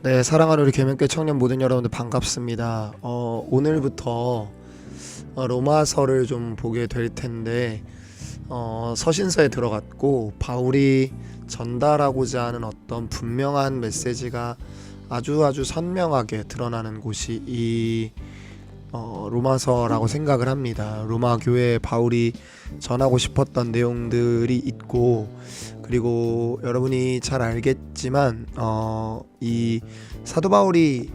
네, 사랑하는 우리 계명교회 청년 모든 여러분들 반갑습니다. 오늘부터 로마서를 좀 보게 될 텐데 서신서에 들어갔고 바울이 전달하고자 하는 어떤 분명한 메시지가 아주 선명하게 드러나는 곳이 이 로마서라고 생각을 합니다. 로마 교회에 바울이 전하고 싶었던 내용들이 있고, 그리고 여러분이 잘 알겠지만 이 사도 바울이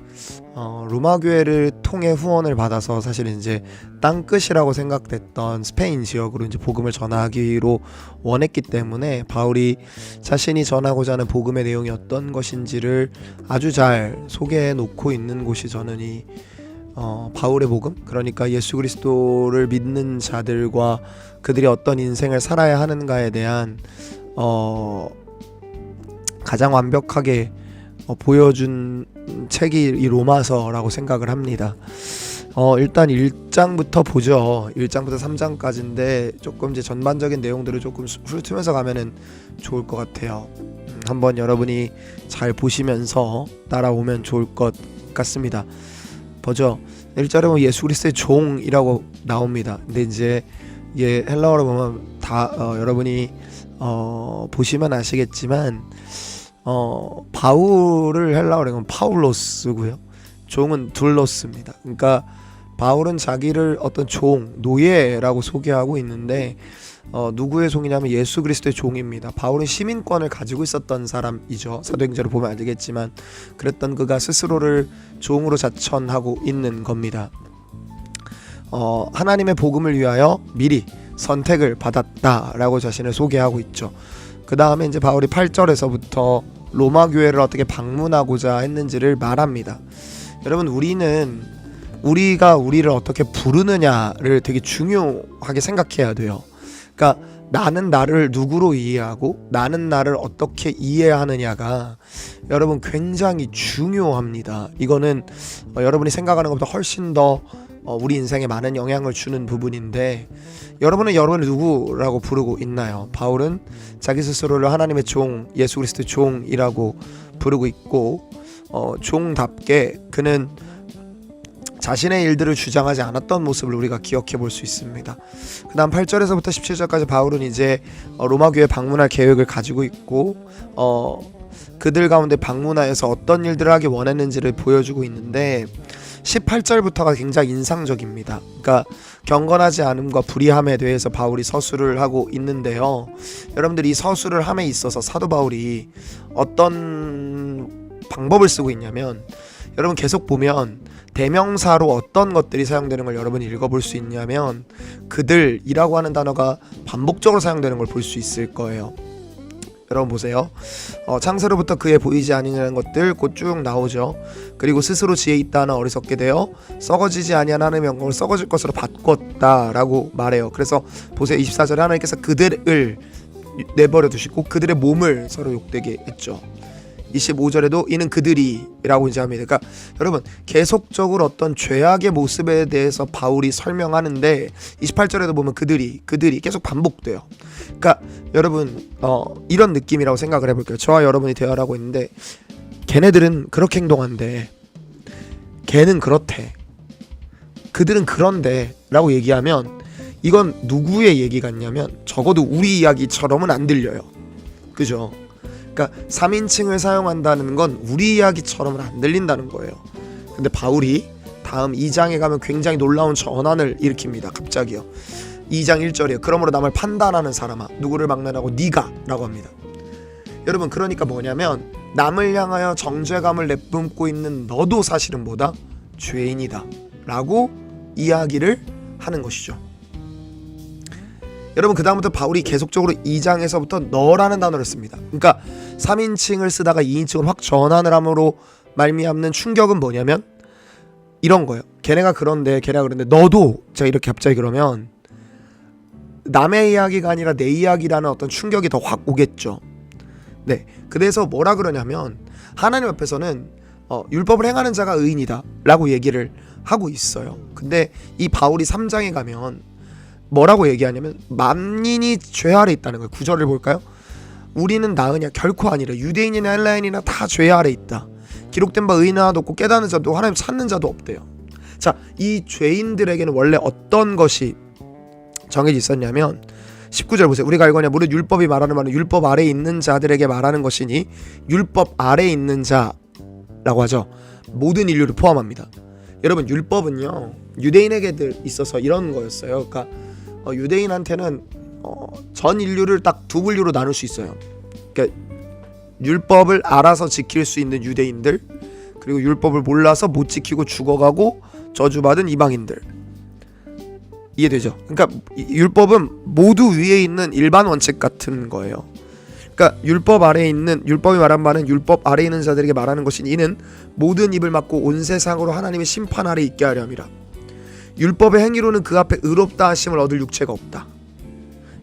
로마 교회를 통해 후원을 받아서 사실 이제 땅끝이라고 생각됐던 스페인 지역으로 이제 복음을 전하기로 원했기 때문에 바울이 자신이 전하고자 하는 복음의 내용이 어떤 것인지를 아주 잘 소개해 놓고 있는 곳이 저는 이 바울의 복음, 그러니까 예수 그리스도를 믿는 자들과 그들이 어떤 인생을 살아야 하는가에 대한 가장 완벽하게 보여준 책이 이 로마서라고 생각을 합니다. 일단 1장부터 보죠. 1장부터 3장까지인데 조금 이제 전반적인 내용들을 조금 훑으면서 가면은 좋을 것 같아요. 한번 여러분이 잘 보시면서 따라오면 좋을 것 같습니다. 보죠. 1절에 보면 예수 그리스도의 종이라고 나옵니다. 근데 이제 이게 헬라어로 보면 다 여러분이 보시면 아시겠지만 바울을 헬라어로 하면 파울로스고요. 종은 둘로스입니다. 그러니까 바울은 자기를 어떤 종, 노예라고 소개하고 있는데 누구의 종이냐면 예수 그리스도의 종입니다. 바울은 시민권을 가지고 있었던 사람이죠. 사도행전을 보면 알겠지만 그랬던 그가 스스로를 종으로 자천하고 있는 겁니다. 하나님의 복음을 위하여 미리 선택을 받았다라고 자신을 소개하고 있죠. 그 다음에 이제 바울이 8절에서부터 로마 교회를 어떻게 방문하고자 했는지를 말합니다. 여러분, 우리가 우리를 어떻게 부르느냐를 되게 중요하게 생각해야 돼요. 그러니까 나는 나를 누구로 이해하고 나는 나를 어떻게 이해하느냐가 여러분 굉장히 중요합니다. 이거는 여러분이 생각하는 것보다 훨씬 더 우리 인생에 많은 영향을 주는 부분인데, 여러분은 여러분을 누구라고 부르고 있나요? 바울은 자기 스스로를 하나님의 종, 예수 그리스도의 종이라고 부르고 있고, 종답게 그는 자신의 일들을 주장하지 않았던 모습을 우리가 기억해 볼 수 있습니다. 그 다음 8절에서부터 17절까지 바울은 이제 로마 교회 방문할 계획을 가지고 있고 그들 가운데 방문하여서 어떤 일들을 하기 원했는지를 보여주고 있는데 18절부터가 굉장히 인상적입니다. 그러니까 경건하지 않음과 불의함에 대해서 바울이 서술을 하고 있는데요. 여러분들, 이 서술을 함에 있어서 사도 바울이 어떤 방법을 쓰고 있냐면, 여러분 계속 보면 대명사로 어떤 것들이 사용되는 걸 여러분이 읽어볼 수 있냐면 그들이라고 하는 단어가 반복적으로 사용되는 걸 볼 수 있을 거예요. 여러분 보세요. 창세로부터 그의 보이지 아니하는 것들 곧 쭉 나오죠. 그리고 스스로 지혜 있다 하나 어리석게 되어 썩어지지 아니한 하나님의 영광을 썩어질 것으로 바꿨다라고 말해요. 그래서 보세요. 24절에 하나님께서 그들을 내버려 두시고 그들의 몸을 서로 욕되게 했죠. 25절에도 이는 그들이 라고 이제 합니다. 그러니까 여러분 계속적으로 어떤 죄악의 모습에 대해서 바울이 설명하는데 28절에도 보면 그들이 계속 반복돼요. 그러니까 여러분 이런 느낌이라고 생각을 해볼게요. 저와 여러분이 대화를 하고 있는데 걔네들은 그렇게 행동한대, 걔는 그렇대, 그들은 그런데 라고 얘기하면 이건 누구의 얘기 같냐면 적어도 우리 이야기처럼은 안 들려요. 그죠? 그러니까 3인칭을 사용한다는 건 우리 이야기처럼은 안 들린다는 거예요. 근데 바울이 다음 2장에 가면 굉장히 놀라운 전환을 일으킵니다. 갑자기요. 2장 1절이에요. 그러므로 남을 판단하는 사람아 누구를 막론하고 네가 라고 합니다. 여러분, 그러니까 뭐냐면 남을 향하여 정죄감을 내뿜고 있는 너도 사실은 뭐다? 죄인이다 라고 이야기를 하는 것이죠. 여러분, 그 다음부터 바울이 계속적으로 2장에서부터 너라는 단어를 씁니다. 그러니까 3인칭을 쓰다가 2인칭으로 확 전환을 함으로 말미암는 충격은 뭐냐면 이런 거예요. 걔네가 그런데 너도, 제가 이렇게 갑자기 그러면 남의 이야기가 아니라 내 이야기라는 어떤 충격이 더 확 오겠죠. 네, 그래서 뭐라 그러냐면 하나님 앞에서는 율법을 행하는 자가 의인이다 라고 얘기를 하고 있어요. 근데 이 바울이 3장에 가면 뭐라고 얘기하냐면 만인이 죄 아래 있다는 거예요. 9절을 볼까요? 우리는 나으냐? 결코 아니라. 유대인이나 헬라인이나 다 죄 아래 있다. 기록된 바 의인 하나도 없고 깨닫는 자도 하나님 찾는 자도 없대요. 자, 이 죄인들에게는 원래 어떤 것이 정해져 있었냐면 19절 보세요. 우리가 알거냐 무릇 율법이 말하는 말은 율법 아래에 있는 자들에게 말하는 것이니 율법 아래에 있는 자라고 하죠. 모든 인류를 포함합니다. 여러분, 율법은요 유대인에게 있어서 이런 거였어요. 그러니까 유대인한테는 전 인류를 딱 두 분류로 나눌 수 있어요. 그러니까 율법을 알아서 지킬 수 있는 유대인들, 그리고 율법을 몰라서 못 지키고 죽어가고 저주받은 이방인들. 이해되죠? 그러니까 율법은 모두 위에 있는 일반 원칙 같은 거예요. 그러니까 율법 아래에 있는, 율법이 말한 바는 율법 아래에 있는 자들에게 말하는 것이니 이는 모든 입을 막고 온 세상으로 하나님의 심판 아래 있게 하려 함이라. 율법의 행위로는 그 앞에 의롭다 하심을 얻을 육체가 없다.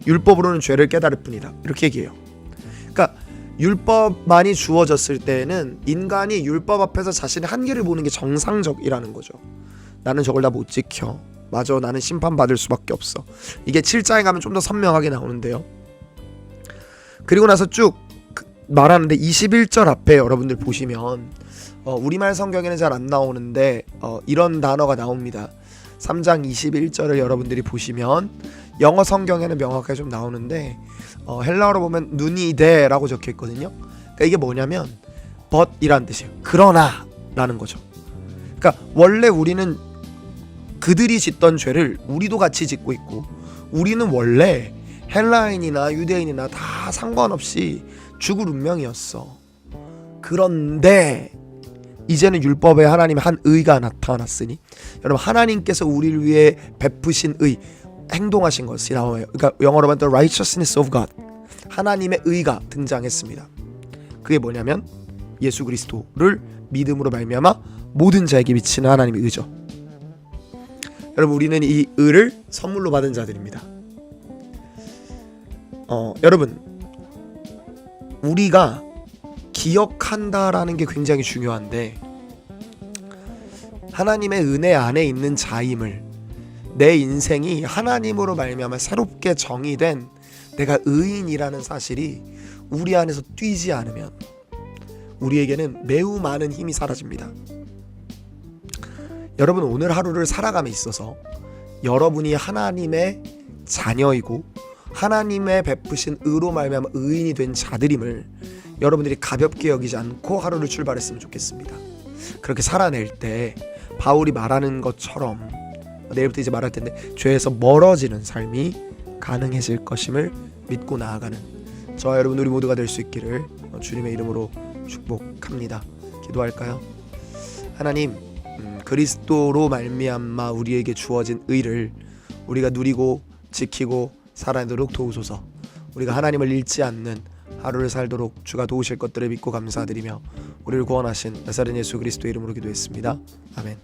율법으로는 죄를 깨달을 뿐이다. 이렇게 얘기해요. 그러니까 율법만이 주어졌을 때에는 인간이 율법 앞에서 자신의 한계를 보는 게 정상적이라는 거죠. 나는 저걸 다 못 지켜. 맞아, 나는 심판받을 수밖에 없어. 이게 7장에 가면 좀 더 선명하게 나오는데요. 그리고 나서 쭉 말하는데 21절 앞에 여러분들 보시면 우리말 성경에는 잘 안 나오는데 이런 단어가 나옵니다. 3장 21절을 여러분들이 보시면 영어 성경에는 명확하게 좀 나오는데 헬라어로 보면 누니데라고 적혀 있거든요. 그러니까 이게 뭐냐면 but이라는 뜻이에요. 그러나 라는 거죠. 그러니까 원래 우리는 그들이 짓던 죄를 우리도 같이 짓고 있고, 우리는 원래 헬라인이나 유대인이나 다 상관없이 죽을 운명이었어. 그런데 이제는 율법에 하나님의 한 의가 나타났으니, 여러분, 하나님께서 우리를 위해 베푸신 의, 행동하신 것이 나와요. 그러니까 영어로 하면 the righteousness of God, 하나님의 의가 등장했습니다. 그게 뭐냐면 예수 그리스도를 믿음으로 말미암아 모든 자에게 미치는 하나님의 의죠. 여러분, 우리는 이 의를 선물로 받은 자들입니다. 여러분, 우리가 기억한다라는 게 굉장히 중요한데, 하나님의 은혜 안에 있는 자임을, 내 인생이 하나님으로 말미암아 새롭게 정의된 내가 의인이라는 사실이 우리 안에서 뛰지 않으면 우리에게는 매우 많은 힘이 사라집니다. 여러분, 오늘 하루를 살아감에 있어서 여러분이 하나님의 자녀이고 하나님의 베푸신 의로 말미암아 의인이 된 자들임을 여러분들이 가볍게 여기지 않고 하루를 출발했으면 좋겠습니다. 그렇게 살아낼 때 바울이 말하는 것처럼 내일부터 이제 말할 텐데 죄에서 멀어지는 삶이 가능해질 것임을 믿고 나아가는 저와 여러분, 우리 모두가 될 수 있기를 주님의 이름으로 축복합니다. 기도할까요? 하나님, 그리스도로 말미암아 우리에게 주어진 의를 우리가 누리고 지키고 살아내도록 도우소서. 우리가 하나님을 잃지 않는 하루를 살도록 주가 도우실 것들을 믿고 감사드리며 우리를 구원하신 나사렛 예수 그리스도의 이름으로 기도했습니다. 아멘.